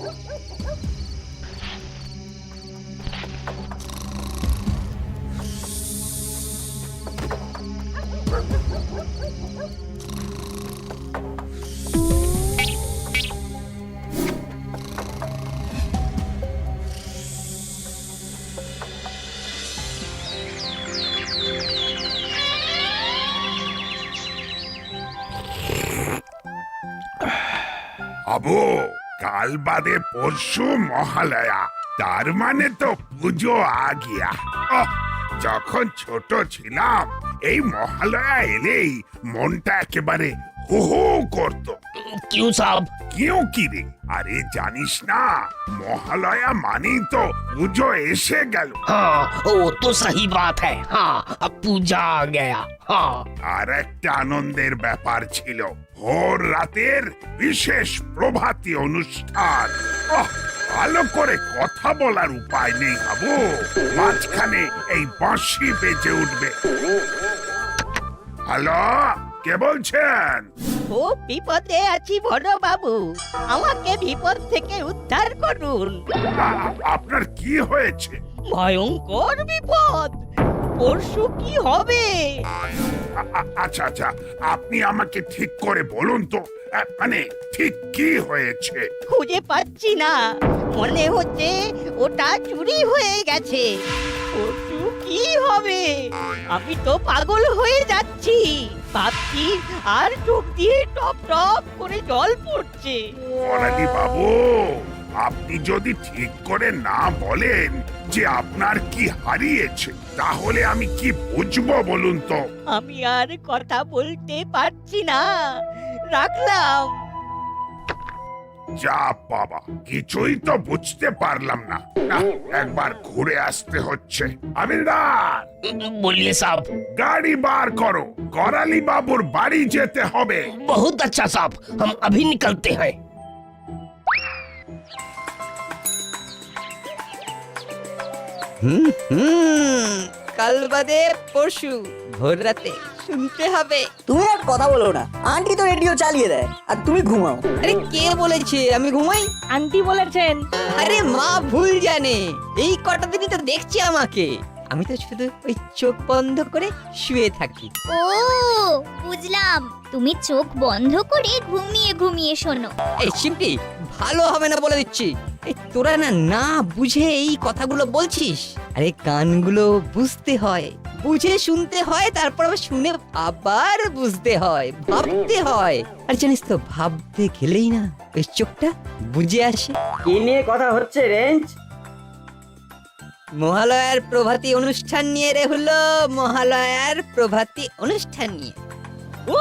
আবু, কাল বাদে পরশু মহালয়া, তার মানে তো পুজো আগিয়া। যখন ছোট ছিলাম এই মহালয়া এলেই মনটা একেবারে হু হু করতো। क्यों साहब? কেউ কি রে? আরে জানিস না, মহালয়া মানেই তো পুজো এসে গেল। हाँ वो तो सही बात है। हाँ अब पूजा आ गया। हाँ আর একটা আনন্দের ব্যাপার ছিল, ভোর রাতের বিশেষ প্রভাতী অনুষ্ঠান। ভালো করে কথা বলার উপায় নেই বাবু, মাঝখানে এই বাঁশি বেজে উঠবে। হ্যালো, কে বলছেন? খুব বিপদে আছি বড় বাবু, আমাকে বিপদ থেকে উদ্ধার করুন। আপনার কি হয়েছে? ভয়ঙ্কর বিপদ, পরশু কি হবে? আচ্ছা আচ্ছা, আপনি আমাকে ঠিক করে বলুন তো, মানে ঠিক কি হয়েছে? খুঁজে পাচ্ছি না, মনে হচ্ছে ওটা চুরি হয়ে গেছে। পরশু কি হবে? আমি তো পাগল হয়ে যাচ্ছি, ভাবছি আর চোখ দিয়ে টপ টপ করে জল পড়ছে। করালি বাবু, আপনি যদি ঠিক করে না বলেন যে আপনার কি হারিয়েছে, তাহলে আমি কি বুঝবো বলুন তো? আমি আর কথা বলতে পারছি না, রাখলাম। যা বাবা, কিছুই তো বুঝতে পারলাম না। একবার ঘুরে আসতে হচ্ছে। আমিনদার, बोलिए साहब। গাড়ি বার করো, করালি বাবুর বাড়ি যেতে হবে। बहुत अच्छा साहब, हम अभी निकलते हैं। কাল বাদে পরশু ভোর রাতে শুনতে হবে। তুমি আর কথা বলো না, আন্টি তো রেডিও চালিয়ে দেয় আর তুমি ঘুমাও। আরে কে বলেছে আমি ঘুমাই? আন্টি বলেছেন। আরে মা ভুল জানে, এই কটা দিনই তো দেখছি আমাকে। আমি তো শুধু ওই চোখ বন্ধ করে শুয়ে থাকি। ও বুঝলাম, তুমি চোখ বন্ধ করে ঘুমিয়ে ঘুমিয়ে শোনো। এই শিম্পি, ভালো হবে না বলে দিচ্ছি। এই তোরা না না বুঝে এই কথাগুলো বলছিস। আরে গানগুলো বুঝতে হয়, বুঝে শুনতে হয়, তারপর আবার শুনে আবার বুঝতে হয়, ভাবতে হয়। আর জানিস তো, ভাবতে গেলেই না ওই চোখটা বুঝে আসে। কি নিয়ে কথা হচ্ছে রেঞ্জ? মহালয়ার প্রভাতী অনুষ্ঠান নিয়ে রে হলো, মহালয়ার প্রভাতী অনুষ্ঠান নিয়ে। ও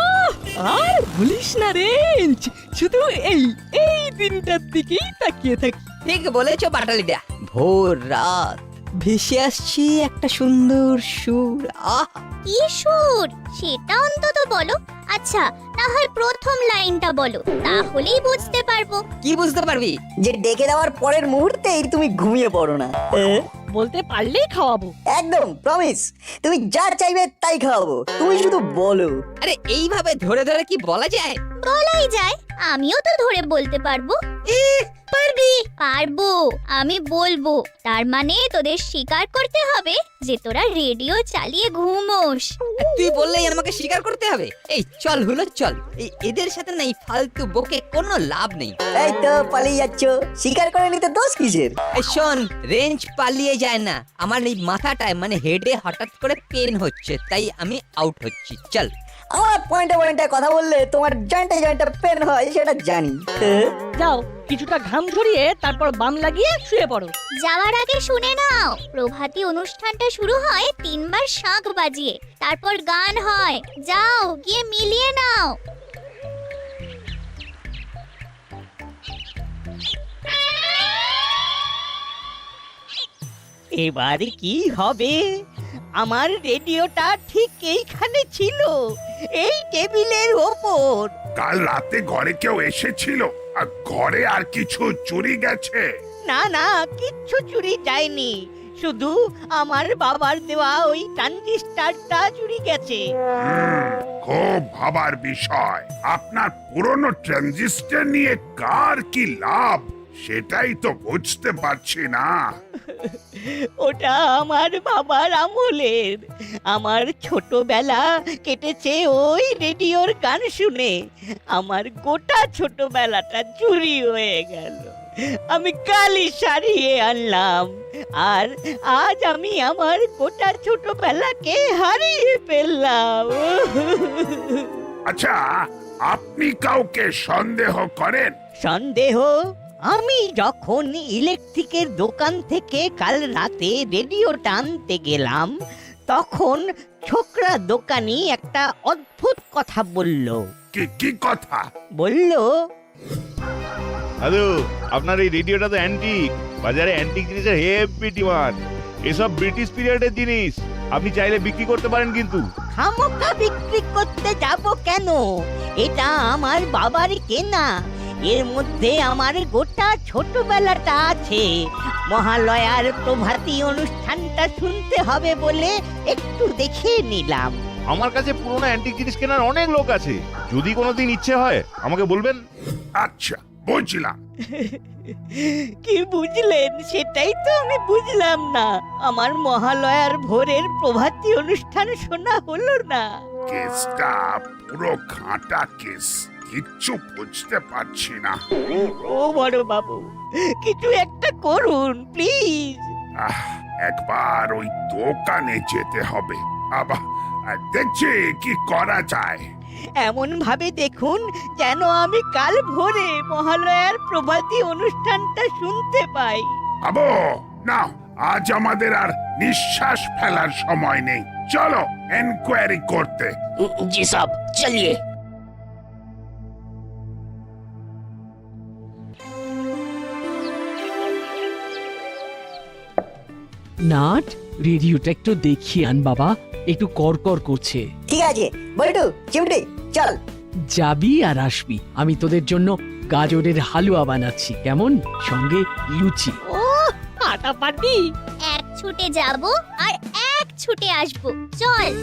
আর ভুলিস না রেঞ্জ, শুধু এই এই দিনটার দিকেই তাকিয়ে থাকি। ঠিক বলেছো পাটালিদা, ভোর রাত ভেসে আসছে একটা সুন্দর সুর। কি সুর সেটা অন্তত বলো। আচ্ছা, না হয় প্রথম লাইনটা বলো, তাহলেই বুঝতে পারবো। কি বুঝতে পারবি? যে ডেকে দেওয়ার পরের মুহূর্তেই তুমি ঘুমিয়ে পড়ো না। বলতে পারলেই খাওয়াবো। একদম প্রমিস, তুমি যা চাইবে তাই খাওয়াবো, তুমি শুধু বলো। আরে এইভাবে ধরে ধরে কি বলা যায়? বলাই যায়, আমিও তো ধরে বলতে পারবো। পারবি? পারবো, আমি বলবো। তার মানে তোদের স্বীকার করতে হবে যে তোরা রেডিও চালিয়ে ঘুমোস। তুই বললেই আমাকে স্বীকার করতে হবে? এই চল হলো চল, এদের সাথে না এই ফালতু বকে কোনো লাভ নেই। এই তো পালিয়ে যাচ্ছ, স্বীকার করে নিতে দোষ কিসের? এই শোন, রেঞ্জ পালিয়ে যায় না, আমার এই মাথাটায় মানে হেডে হঠাৎ করে পেন হচ্ছে, তাই আমি আউট হচ্ছি। চল। আমার পয়েন্টে পয়েন্টে কথা বললে তোমার জয়েন্টে জয়েন্টে পেন হয় সেটা জানি। যাও, কিছুটা ঘাম ঝরিয়ে তারপর বাম লাগিয়ে শুয়ে পড়ো। যাওয়ার আগে শুনে নাও, প্রভাতী অনুষ্ঠানটা শুরু হয় 3 বার শাঁখ বাজিয়ে, তারপর গান হয়। যাও গিয়ে মিলিয়ে নাও। এবার কি হবে? আমার রেডিওটা ঠিক এইখানে ছিল, এই টেবিলের ওপর। কাল রাতে ঘরে কেউ এসেছিল? আর ঘরে আর কিছু চুরি গেছে? না না, কিচ্ছু চুরি যায়নি, শুধু আমার বাবার দেওয়া ওই ট্রানজিস্টারটা চুরি গেছে। খুব ভাবার বিষয়। আপনার পুরনো ট্রানজিস্টর নিয়ে কার কি লাভ সেটাই তো বুঝতে পারছি না। ওটা আমার বাবার আমলের। আমার ছোটবেলা কেটেছে ওই রেডিওর গান শুনে। আমার গোটা ছোটবেলাটা চুরি হয়ে গেল। আমি কালই সারিয়ে আনলাম, আর আজ আমি আমার গোটা ছোটবেলাকে হারিয়ে ফেললাম। আচ্ছা, আপনি কাউকে সন্দেহ করেন? সন্দেহ? আমি যখন ইলেকট্রিকের দোকান থেকে কাল রাতে রেডিওটা আনতে গেলাম, তখন ছোকরা দোকানি একটা অদ্ভুত কথা বলল। কি কথা? বলল, দাদু, আপনার এই রেডিওটা তো অ্যান্টিক। বাজারে অ্যান্টিক জিনিসের হেভি ডিমান্ড। এসব ব্রিটিশ পিরিয়ডের জিনিস, আপনি চাইলে বিক্রি করতে পারেন কিন্তু। খামোখা বিক্রি করতে যাব কেন? এটা আমার বাবারই কেনা। এর মধ্যে আমার গোটা ছোটবেলাটা আছে। মহালয়ার প্রভাতী অনুষ্ঠানটা শুনতে হবে বলে একটু দেখে নিলাম। আমার কাছে পুরোনো অ্যান্টিক জিনিস কেনার অনেক লোক আছে। যদি কোনোদিন ইচ্ছে হয় আমাকে বলবেন। আচ্ছা, বুঝলাম। কি বুঝলেন? সেটাই তো আমি বুঝলাম না। আমার মহালয়ার ভোরের প্রভাতী অনুষ্ঠান শোনা হলো না। কেসটা পুরো ঘাঁটা কেস, কিচ্ছু বুঝতে পারছি না। ও বড় বাবু, কিছু একটা করুন প্লিজ। একবার ওই দোকানে যেতে হবে। আবার দেখছি কি করা যায়। এমন ভাবে দেখুন যেন আমি কাল ভোরে মহালয়ার প্রভাতী অনুষ্ঠানটা শুনতে পাই। আবো না, আজ আমাদের আর নিঃশ্বাস ফেলার সময় নেই। চলো এনকোয়ারি করতে। जी साहब चलिए। নাট, রেডিওটা একটু দেখিয়ে আন বাবা, একটু কড়কড় করছে। ঠিক আছে বল্টু, চিমটি চল। যাবি আর আসবি, আমি তোদের জন্য গাজরের হালুয়া বানাচ্ছি, কেমন? সঙ্গে লুচি। ও ফাটাফাটি। এক ছুটে যাব আর এক ছুটে আসব। চল।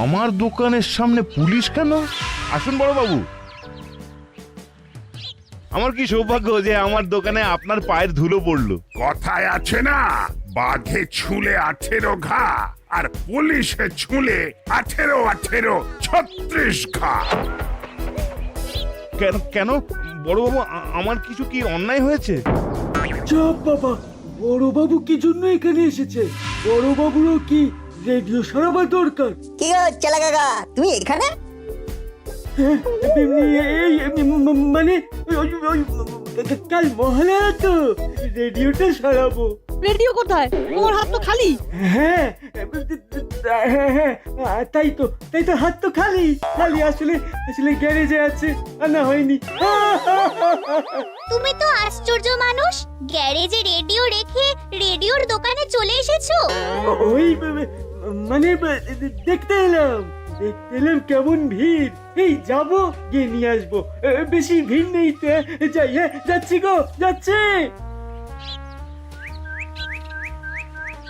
আমার দোকানের সামনে পুলিশ কেন? আসুন বড় বাবু। আমার কি সৌভাগ্য যে আমার দোকানে আপনার পায়ের ধুলো পড়লো। কথায় আছে না, বাঘে ছুলে 18 ঘা আর পুলিশে ছুলে 18 36 ঘা। কেন কেন বড় বাবু, আমার কিছু কি অন্যায় হয়েছে? চাপ বাবা, বড়বাবু কি জন্য এখানে এসেছে? বড়বাবুরও কি রেডিও সরাবার দরকার? কি গো চেলা কাকা, তুমি এখানে? হ্যাঁ, মানে কাল মহালয়া তো, রেডিওটা সরাবো। রেডিও কোথায়? তোমার হাত তো খালি। হ্যাঁ হ্যাঁ, তাই তো হাত তো খালি। আসলে গ্যারেজে আছে, আনা হয়নি। তুমি তো আশ্চর্য মানুষ, গ্যারেজে রেডিও রেখে রেডিওর দোকানে চলে এসেছো। ওই মানে দেখতে এলাম কেমন ভিড়। এই যাবো, গিয়ে নিয়ে আসবো। বেশি ভিড় নেই তো, যাই। হ্যাঁ, যাচ্ছি গো, যাচ্ছি।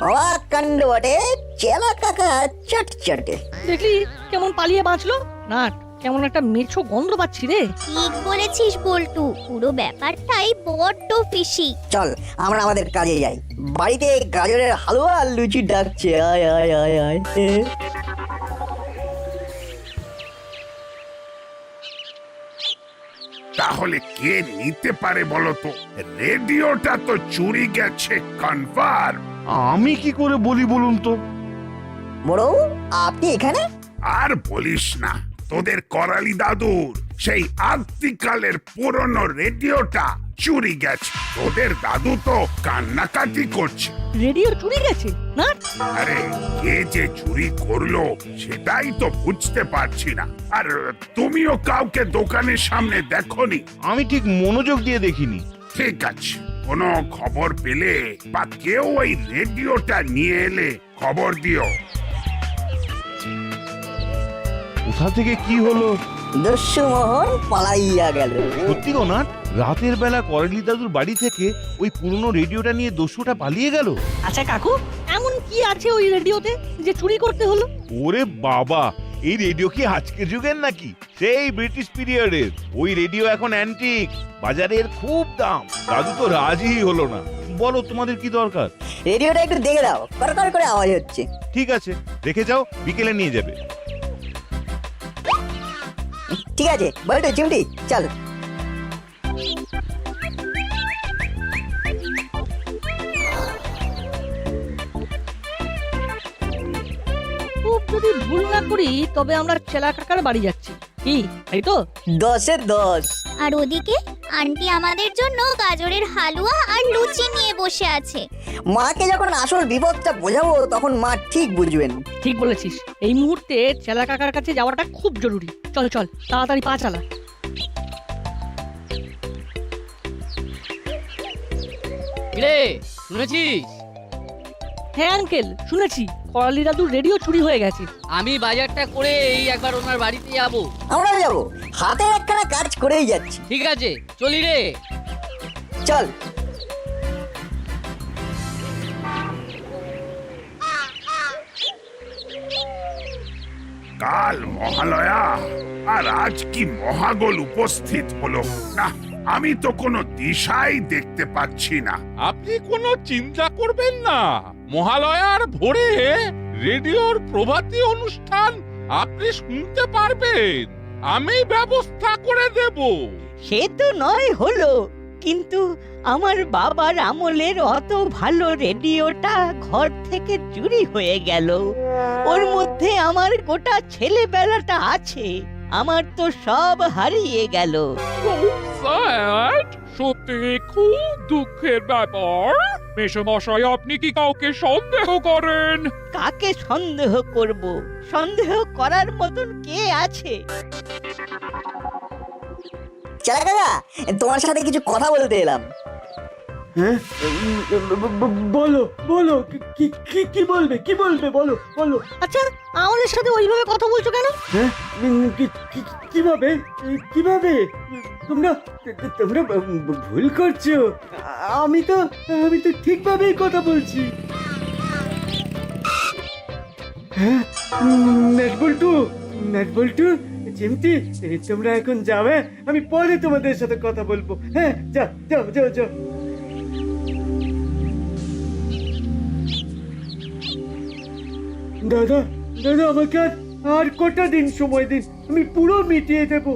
অবাক কাণ্ড বটে, চেলা কাকা চটচটে। দেখলি কেমন পালিয়ে বাঁচলো? নাট, কেমন একটা মেছো গন্ধ পাচ্ছি রে। ঠিক বলেছিস বল্টু, পুরো ব্যাপারটাই বড্ড ফিশি। চল আমরা আমাদের কাজে যাই। বাড়িতে গাজরের হালুয়া আর লুচি ডাকছে। আয় আয় আয় আয়। তাহলে কে নিতে পারে বলো তো? রেডিওটা তো চুরি গেছে কনফার্ম। আমি কি করে বলি বলুন তো? বড়, আপনি এখানে? আর বলিস না, তোদের করালি দাদুর সেই আদিকালের পুরনো রেডিওটা চুরি গেছে। তোদের দাদু তো কান্নাকাটি করছে। রেডিও চুরি গেছে? নাট, আরে কে যে চুরি করলো সেটাই তো বুঝতে পারছি না। আর তুমিও কাউকে দোকানের সামনে দেখোনি? আমি ঠিক মনোযোগ দিয়ে দেখিনি। ঠিক আছে, কোনো খবর পেলে বা কেউ ওই রেডিওটা নিয়ে এলে খবর দিও। কোথা থেকে কি হলো দস্যু মোহন পালাইয়া গেল। সত্যি গো না, রাতের বেলা করালি দাদুর বাড়ি থেকে ওই পুরনো রেডিওটা নিয়ে দস্যুটা পালিয়ে গেল। আচ্ছা কাকু, এমন কি আছে ওই রেডিওতে যে চুরি করতে হলো? ওরে বাবা, এই রেডিও কি আজকের যুগের নাকি? সেই ব্রিটিশ পিরিয়ডের। ওই রেডিও এখন অ্যান্টিক, বাজারের খুব দাম। দাদু তো রাজিই হলো না। বলো তোমাদের কি দরকার? রেডিওটা একটু দেখে দাও, করকর করে আওয়াজ হচ্ছে। ঠিক আছে, রেখে যাও, বিকেলে নিয়ে যাবে। ঠিক আছে বলতো চিমটি, চল। খুব যদি ভুল না করি তবে আমরা চেলা কাকার বাড়ি যাচ্ছি, কি তাই তো? 10-এ 10। আর ওদিকে আন্টি আমাদের জন্য গাজরের হালুয়া আর লুচি নিয়ে বসে আছে। মাকে যখন আসল বিপদটা বোঝাবো তখন মা ঠিক বুঝবেন। ঠিক বলেছিস, এই মুহূর্তে চেলা কাকার কাছে যাওয়াটা খুব জরুরি। চল চল, তাড়াতাড়ি পা চালা। রে শুনেছিস? হ্যাঁ আঙ্কেল, শুনেছি করালি দাদুর রেডিও চুরি হয়ে গেছে। আমি বাজারটা করে এই একবার ওনার বাড়িতে যাব। আমরাও যাবো, হাতে একখানা কাজ করেই যাচ্ছি। ঠিক আছে, চলি রে। চল। কাল মহালয়া, আর আজ কি মহাগোল উপস্থিত হলো না, আমি তো কোনো দিশাই দেখতে পাচ্ছি না। আপনি কোনো চিন্তা করবেন না, মহালয়ার ভোরে রেডিওর প্রভাতী অনুষ্ঠান আপনি শুনতে পারবেন। আমি ব্যবস্থা করে দেব। সে তো নয় হলো, কিন্তু আমার বাবার আমলের অত ভালো রেডিওটা ঘর থেকে চুরি হয়ে গেল। ওর মধ্যে আমার গোটা ছেলেবেলাটা আছে, আমার তো সব হারিয়ে গেল। খুব স্যাড, সত্যি খুব দুঃখের ব্যাপার। মেশমশাই, আপনি কি কাউকে সন্দেহ করেন? কাকে সন্দেহ করব? সন্দেহ করার মতন কে আছে? চালা কাকা, তোমার সাথে কিছু কথা বলতে এলাম। হ্যাঁ, বলো বলো, কি কি কি বলবে, কি বলবে, বলো বলো। আচ্ছা, আমাদের সাথে ওইভাবে কথা বলছো কেন? হ্যাঁ, কিভাবে কিভাবে? তোমরা তোমরা ভুল করছো। আমি তো ঠিকভাবেই কথা বলছি। হ্যাঁ, নাটবল্টু, চিমটি, তোমরা এখন যাবে, আমি পরে তোমাদের সাথে কথা বলবো। হ্যাঁ, যাও যাও যাও যাও। দাদা দাদা, আমাকে আর কটা দিন সময় দিন, আমি পুরো মিটিয়ে দেবো।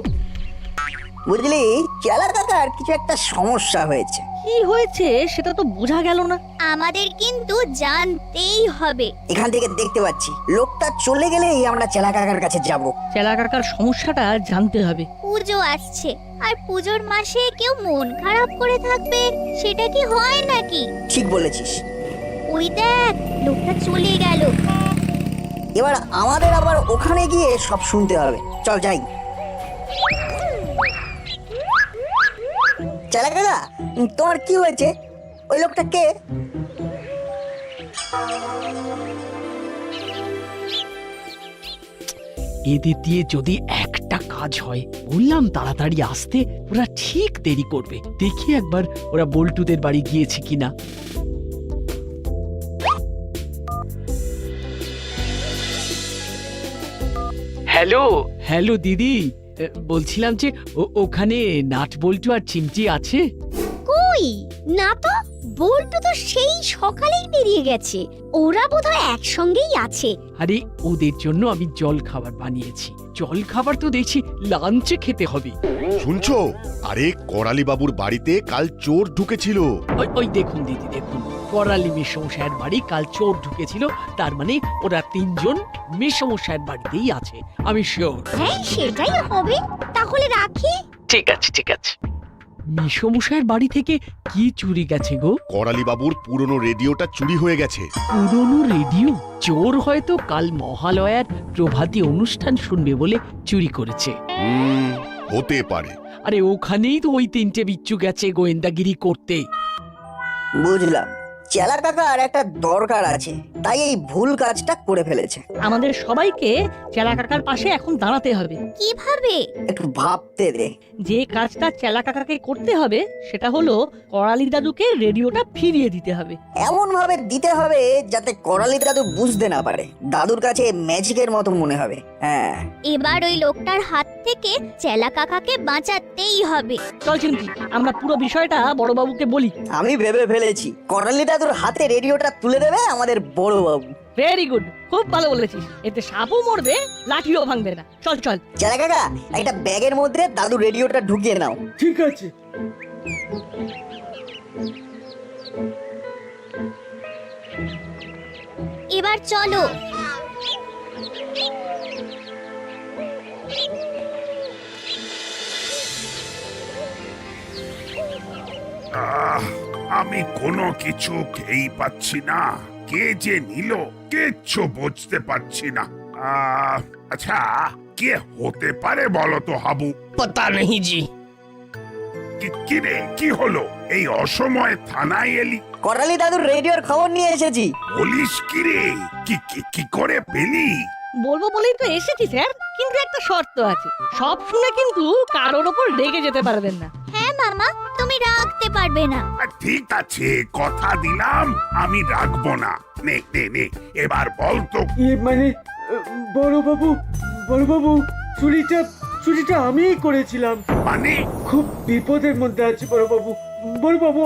বুঝলি, চালা কাকার কিছু একটা সমস্যা হয়েছে। কি হয়েছে সেটা তো বোঝা গেল না। আমাদের কিন্তু জানতেই হবে। এখান থেকে দেখতে পাচ্ছি লোকটা চলে গেলেই আমরা চেলা কাকার কাছে যাব। চেলা কাকার সমস্যাটা জানতে হবে। পুজো আসছে, আর পুজোর মাসে কেউ মন খারাপ করে থাকবে, সেটা কি হয় নাকি? ঠিক বলেছিস। ওই দেখ, লোকটা চলে গেল। এবার আমাদের আবার ওখানে গিয়ে সব শুনতে হবে। চল যাই। চেলা কাকা, তোমার কি হয়েছে? ওই লোকটা কে? এদের দিয়ে যদি একটা কাজ হয়, বললাম তাড়াতাড়ি আসতে, ওরা ঠিক দেরি করবে। দেখি একবার ওরা বল্টুদের বাড়ি গিয়েছে কিনা। হ্যালো হ্যালো দিদি, বলছিলাম যে ওখানে নাট বল্টু আর চিমটি আছে? কই না তো, বল্টু তো সেই সকালেই বেরিয়ে গেছে। ওরা বোধহয় একসঙ্গেই আছে। আরে ওদের জন্য আমি জল খাবার বানিয়েছি। জল খাবার তো দেখছি লাঞ্চে খেতে হবে। শুনছো? আরে করালি বাবুর বাড়িতে কাল চোর ঢুকেছিল। ওই দেখুন দিদি, দেখুন, করালি মেসমশায়ের বাড়ি কাল চোর ঢুকেছিল। তার মানে ওরা তিনজন মেসমশায়ের বাড়িতেই আছে, আমি শিওর। হ্যাঁ, সেটাই হবে। তাহলে রাখি। ঠিক আছে ঠিক আছে। মেসমশায়ের বাড়ি থেকে কি চুরি গেছে গো? করালি বাবুর পুরনো রেডিওটা চুরি হয়ে গেছে। পুরনো রেডিও? চোর হয়তো কাল মহালয়ার প্রভাতী অনুষ্ঠান শুনবে বলে চুরি করেছে। হতে পারে। আরে ওখানেই তো ওই তিনটে বিচ্ছু গেছে গোয়েন্দাগিরি করতে। বুঝলাম, চেলা কাকার একটা দরকার আছে, তাই এই ভুল কাজটা করে ফেলেছে। আমাদের সবাইকে চেলা কাকার পাশে এখন দাঁড়াতে হবে। কিভাবে? একটু ভাবতে দে। যে কাজটা চেলা কাকাকে করতে হবে সেটা হলো করালি দাদুকে রেডিওটা ফিরিয়ে দিতে হবে। এমন ভাবে দিতে হবে যাতে করালি দাদু বুঝতে না পারে, দাদুর কাছে ম্যাজিকের মতো মনে হবে। হ্যাঁ, এবার ওই লোকটার হাত থেকে চেলা কাকাকে বাঁচাতেই হবে। চল চিমটি, আমরা পুরো বিষয়টা বড়বাবুকে বলি। আমি ভেবে ফেলেছি করালি দাদুর হাতে রেডিওটা তুলে দেবে আমাদের বড় বাবু। ভেরি গুড, খুব ভালো বলেছিস। এতে সাপও মরবে, লাঠিও ভাঙবে না। চল চল। চেলা কাকা, একটা ব্যাগের মধ্যে দাদু রেডিওটা ঢুকিয়ে নাও। ঠিক আছে। এবার চলো। আমি কোনো কিছু খেয়েই পাচ্ছি না। কে যে নিল কিচ্ছু বুঝতে পারছি না। আচ্ছা, কে হতে পারে বলো তো হাবু? पता नहीं जी। কি রে, কি হলো? এই অসময়ে থানায় এলি? করালি দাদুর রেডিওর খবর নিয়ে এসেছি। বলিস কি রে? কি করে পেলি? বলবো বলেই তো এসেছি স্যার, কিন্তু একটা শর্ত আছে। সব শুনে কিন্তু কারোর ওপর রেগে যেতে পারবেন না। হ্যাঁ মামা, তুমি রাখতে পারবে না। ঠিক আছে, কথা দিলাম আমি রাখবো না। নে নে নে, এবার বল তো। মানে বড়বাবু, চুরিটা আমিই করেছিলাম। মানে? খুব বিপদের মধ্যে আছি বড়বাবু।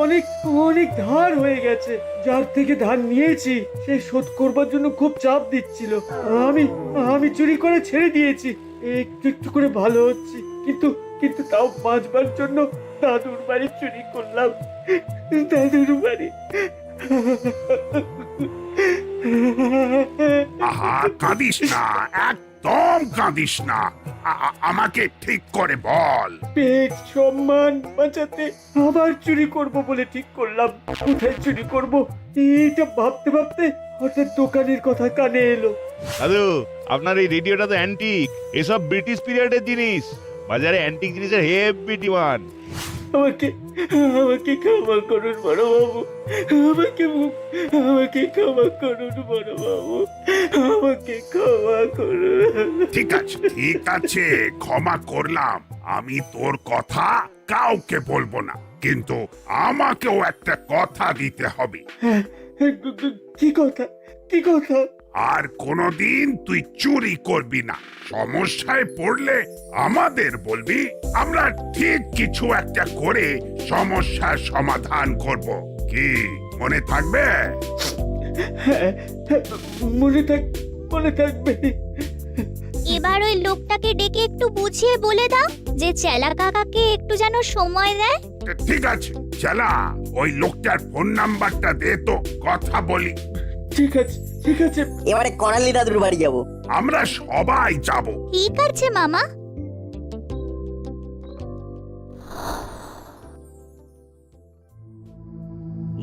অনেক ধার হয়ে গেছে। যার থেকে ধার নিয়েছি সে শোধ করবার জন্য খুব চাপ দিচ্ছিল। আমি চুরি করে ছেড়ে দিয়েছি। একটু একটু করে ভালো হচ্ছে, কিন্তু তাও বাঁচবার জন্য দাদুর বাড়ি চুরি করলাম। দাদুর বাড়ি। আহা, কাঁদিস না, একদম কাঁদিস না। আমাকে ঠিক করে বল। পেট সম্মান বাঁচাতে আবার চুরি করব বলে ঠিক করলাম। কোথায় চুরি করব এটা ভাবতে ভাবতে হঠাৎ দোকানের কথা কানে এলো। দাদু, আপনার এই রেডিওটা তো অ্যান্টিক, এসব ব্রিটিশ পিরিয়ডের জিনিস। বাজারে অ্যান্টিক জিনিসের হেভি ডিমান্ড। আমাকে ক্ষমা করুন বড়বাবু। আমাকে ক্ষমা করুন বড়বাবু। আমাকে ক্ষমা করুন। ঠিক আছে, ক্ষমা করলাম। আমি তোর কথা কাউকে বলবো না, কিন্তু আমাকেও একটা কথা দিতে হবে। কি কথা? আর কোনদিন তুই চুরি করবি না। সমস্যায় পড়লে আমাদের বলবি, আমরা ঠিক কিছু একটা করে সমস্যার সমাধান করব। কি মনে থাকবে? মনে থাকবে। এবার ওই লোকটাকে ডেকে একটু বুঝিয়ে বলে দাও যে চেলা কাকাকে একটু যেন সময় দেয়। ঠিক আছে, চালা ওই লোকটার ফোন নাম্বারটা দে তো, কথা বলি। ঠিক আছে। এবারে করালি দাদুর বাড়ি যাব। আমরা সবাই যাব। ঠিক আছে মামা।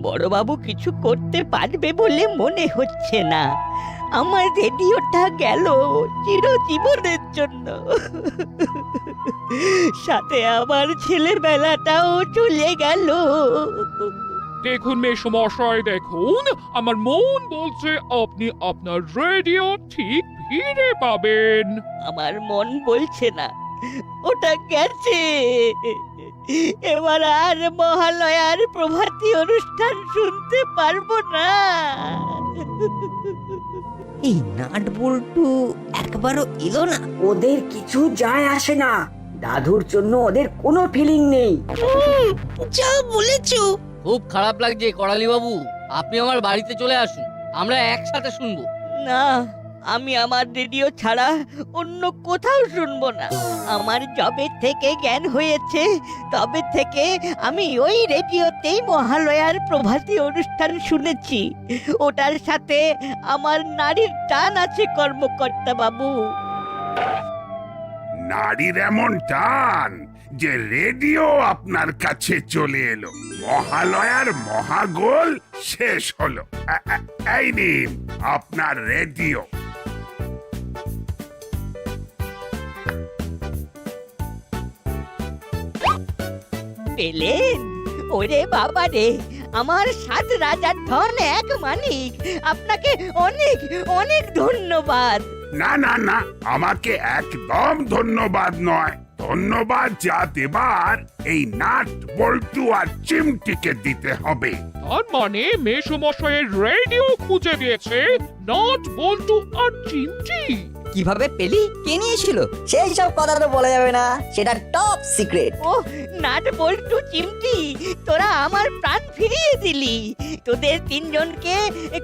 বড়বাবু কিছু করতে পারবে বলে মনে হচ্ছে না। আমার রেডিওটা গেল চিরজীবনের জন্য, সাথে আমার ছেলেবেলাটাও চলে গেল। দেখুন মেসমশাই, দেখুন, আমার মন বলছে আপনি আপনার রেডিও ঠিক ফিরে পাবেন। আমার মন বলছে না, ওটা গেছে। এবার আর মহালয়ার প্রভাতী অনুষ্ঠান শুনতে পারবো না। এই নাট বল্টু একবারও এলো না। ওদের কিছু যায় আসে না, দাদুর জন্য ওদের কোনো ফিলিং নেই। যা বলেছো। খুব খারাপ লাগছে করালি বাবু, আপনি আমার বাড়িতে চলে আসুন, আমরা একসাথে শুনবো। না, আমি আমার রেডিও ছাড়া অন্য কোথাও শুনবো না। আমার যবে থেকে জ্ঞান হয়েছে তবে থেকে আমি ওই রেডিওতেই মহালয়ার প্রভাতী অনুষ্ঠান শুনেছি। ওটার সাথে আমার নারীর টান আছে কর্মকর্তা বাবু। নারীর এমন টান যে রেডিও আপনার কাছে চলে এলো। মহালয়ার মহাগোল শেষ হলো। এই নিন আপনার রেডিও। পেলেন? ওরে বাবা রে, আমার 7 রাজার ধন এক মানিক, আপনাকে অনেক অনেক ধন্যবাদ। না না না, আমাকে একদম ধন্যবাদ নয়, ধন্যবাদ যা দেবার এই নাট বল্টু আর চিমটিকে দিতে হবে। তার মানে মেসোমশাইয়ের রেডিও খুঁজে দিয়েছে নট বল্টু আর চিমটি। কিভাবে পেলি? কে নিয়েছিল? সেই সব কথা তো বলা যাবে না, সেটা টপ সিক্রেট। ও নাট বল্টু চিমটি, তোরা আমার প্রাণ ফিরিয়ে দিলি। তোদের 3 জনকে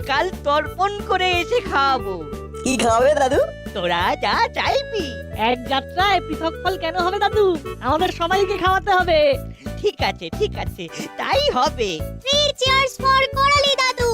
কাল তর্পণ করে এসে খাওয়াবো। কি খাবে দাদু? তোরা যা চাইবি। এক যাত্রায় পৃথক ফল কেন হবে দাদু? আমাদের সবাইকে খাওয়াতে হবে। ঠিক আছে, তাই হবে। 3 cheers for করালি দাদু।